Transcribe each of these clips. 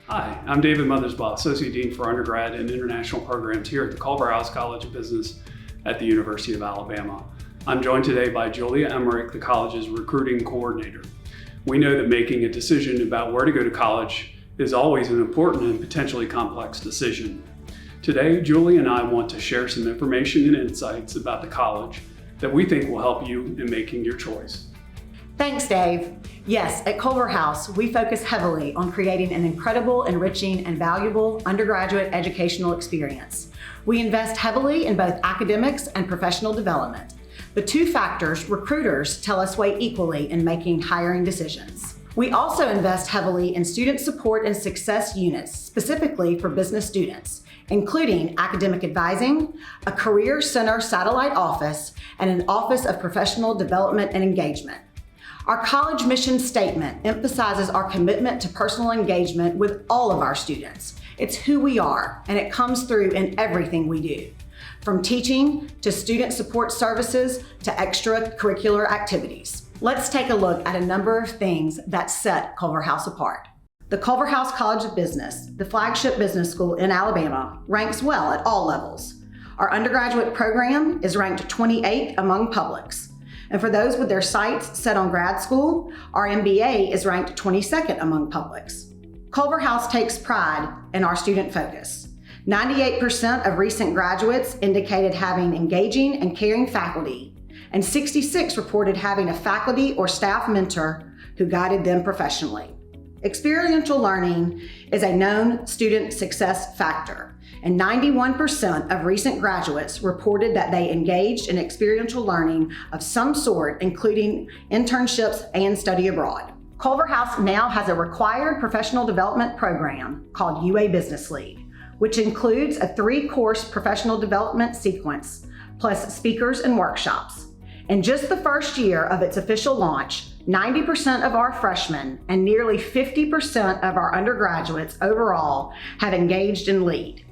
Hi, I'm David Mothersbaugh, Associate Dean for Undergrad and International Programs here at the Culverhouse College of Business at the University of Alabama. I'm joined today by Julia Emmerich, the college's recruiting coordinator. We know that making a decision about where to go to college is always an important and potentially complex decision. Today, Julia and I want to share some information and insights about the college that we think will help you in making your choice. Thanks, Dave. Yes, at Culverhouse, we focus heavily on creating an incredible, enriching, and valuable undergraduate educational experience. We invest heavily in both academics and professional development. The two factors recruiters tell us weigh equally in making hiring decisions. We also invest heavily in student support and success units, specifically for business students, including academic advising, a career center satellite office, and an office of professional development and engagement. Our college mission statement emphasizes our commitment to personal engagement with all of our students. It's who we are, and it comes through in everything we do, from teaching to student support services to extracurricular activities. Let's take a look at a number of things that set Culverhouse apart. The Culverhouse College of Business, the flagship business school in Alabama, ranks well at all levels. Our undergraduate program is ranked 28th among publics. And for those with their sights set on grad school, our MBA is ranked 22nd among publics. Culverhouse takes pride in our student focus. 98% of recent graduates indicated having engaging and caring faculty, and 66 reported having a faculty or staff mentor who guided them professionally. Experiential learning is a known student success factor, and 91% of recent graduates reported that they engaged in experiential learning of some sort, including internships and study abroad. Culverhouse now has a required professional development program called UA Business Lead, which includes a 3-course professional development sequence, plus speakers and workshops. In just the first year of its official launch, 90% of our freshmen and nearly 50% of our undergraduates overall have engaged in LEAD.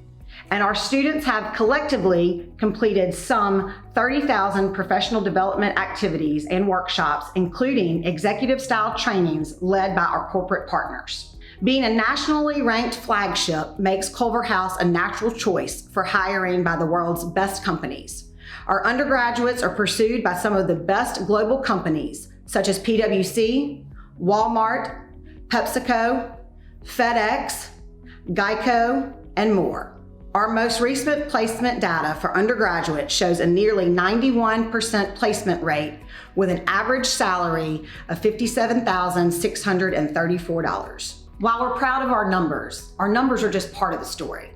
And our students have collectively completed some 30,000 professional development activities and workshops, including executive-style trainings led by our corporate partners. Being a nationally ranked flagship makes Culverhouse a natural choice for hiring by the world's best companies. Our undergraduates are pursued by some of the best global companies, such as PwC, Walmart, PepsiCo, FedEx, Geico, and more. Our most recent placement data for undergraduates shows a nearly 91% placement rate with an average salary of $57,634. While we're proud of our numbers are just part of the story.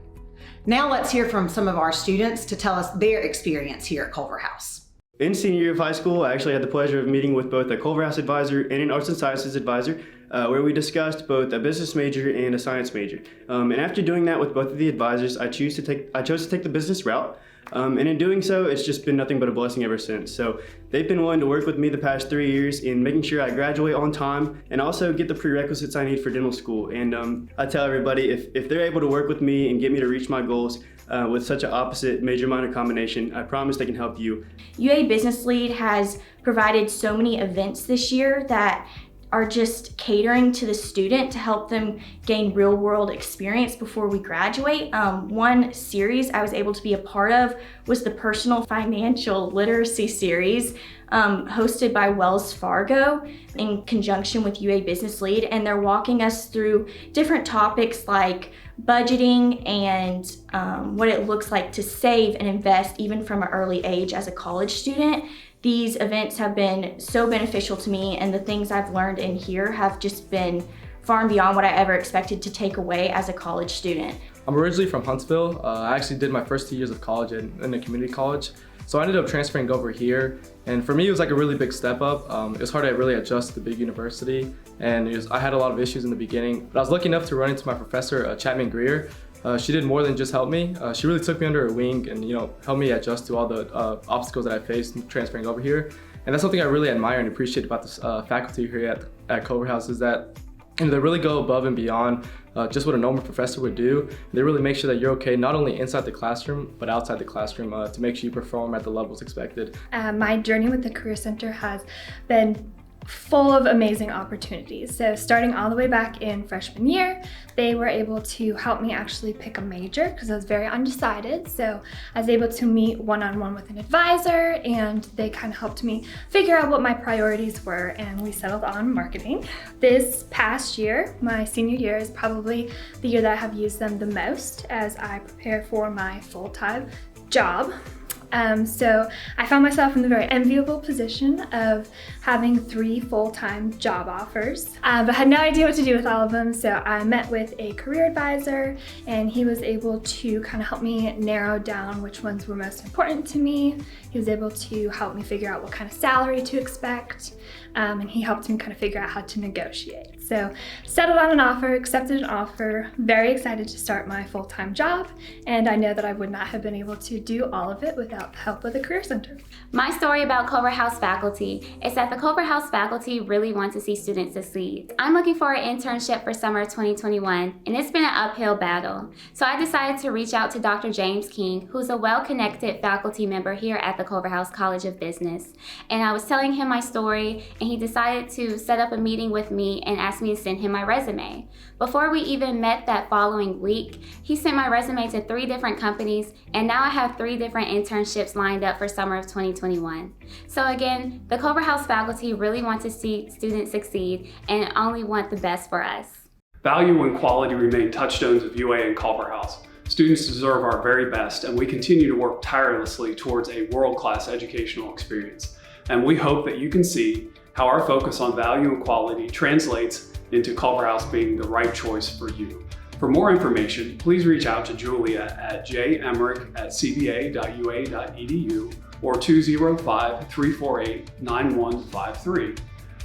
Now let's hear from some of our students to tell us their experience here at Culverhouse. In senior year of high school, I actually had the pleasure of meeting with both a Culverhouse advisor and an arts and sciences advisor, where we discussed both a business major and a science major. And after doing that with both of the advisors, I chose to take the business route. And in doing so, it's just been nothing but a blessing ever since. So they've been willing to work with me the past 3 years in making sure I graduate on time and also get the prerequisites I need for dental school. And I tell everybody, if they're able to work with me and get me to reach my goals with such an opposite major-minor combination, I promise they can help you. UA Business Lead has provided so many events this year that are just catering to the student to help them gain real-world experience before we graduate. One series I was able to be a part of was the Personal Financial Literacy Series, hosted by Wells Fargo in conjunction with UA Business Lead, and they're walking us through different topics like budgeting and what it looks like to save and invest even from an early age as a college student. These events have been so beneficial to me, and the things I've learned in here have just been far and beyond what I ever expected to take away as a college student. I'm originally from Huntsville. I actually did my first 2 years of college in a community college. So I ended up transferring over here, and for me it was like a really big step up. It was hard to really adjust to the big university, and I had a lot of issues in the beginning. But I was lucky enough to run into my professor, Chapman Greer. She did more than just help me. She really took me under her wing and helped me adjust to all the obstacles that I faced transferring over here. And that's something I really admire and appreciate about this faculty here at Culverhouse, is that they really go above and beyond just what a normal professor would do. They really make sure that you're okay, not only inside the classroom, but outside the classroom to make sure you perform at the levels expected. My journey with the Career Center has been full of amazing opportunities. So starting all the way back in freshman year, they were able to help me actually pick a major because I was very undecided. So I was able to meet one-on-one with an advisor, and they kind of helped me figure out what my priorities were, and we settled on marketing. This past year, my senior year, is probably the year that I have used them the most as I prepare for my full-time job. So I found myself in the very enviable position of having 3 full-time job offers, but had no idea what to do with all of them. So I met with a career advisor, and he was able to kind of help me narrow down which ones were most important to me. He was able to help me figure out what kind of salary to expect, and he helped me kind of figure out how to negotiate. So settled on an offer, accepted an offer, very excited to start my full-time job, and I know that I would not have been able to do all of it without the help of the Career Center. My story about Culverhouse faculty is that the Culverhouse faculty really want to see students succeed. I'm looking for an internship for summer 2021, and it's been an uphill battle. So I decided to reach out to Dr. James King, who's a well-connected faculty member here at the Culverhouse College of Business. And I was telling him my story, and he decided to set up a meeting with me and asked me to send him my resume. Before we even met that following week, he sent my resume to 3 different companies, and now I have 3 different internships lined up for summer of 2021. So again, the Culverhouse faculty really want to see students succeed and only want the best for us. Value and quality remain touchstones of UA and Culverhouse. Students deserve our very best, and we continue to work tirelessly towards a world-class educational experience. And we hope that you can see how our focus on value and quality translates into Culverhouse being the right choice for you. For more information, please reach out to Julia at jemmerich@cba.ua.edu or 205-348-9153,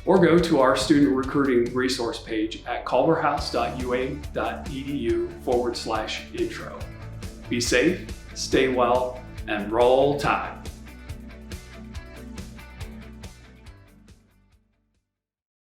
or go to our student recruiting resource page at culverhouse.ua.edu/intro. Be safe, stay well, and roll tide.